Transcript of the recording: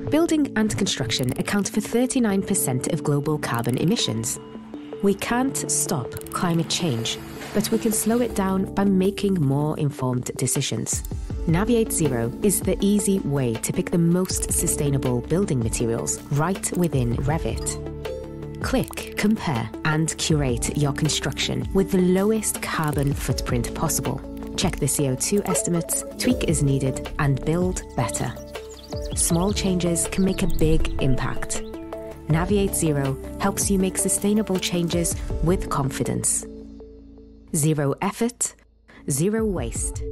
Building and construction account for 39% of global carbon emissions. We can't stop climate change, but we can slow it down by making more informed decisions. Naviate Zero is the easy way to pick the most sustainable building materials right within Revit. Click, compare, and curate your construction with the lowest carbon footprint possible. Check the CO2 estimates, tweak as needed, and build better. Small changes can make a big impact. Naviate Zero helps you make sustainable changes with confidence. Zero effort, zero waste.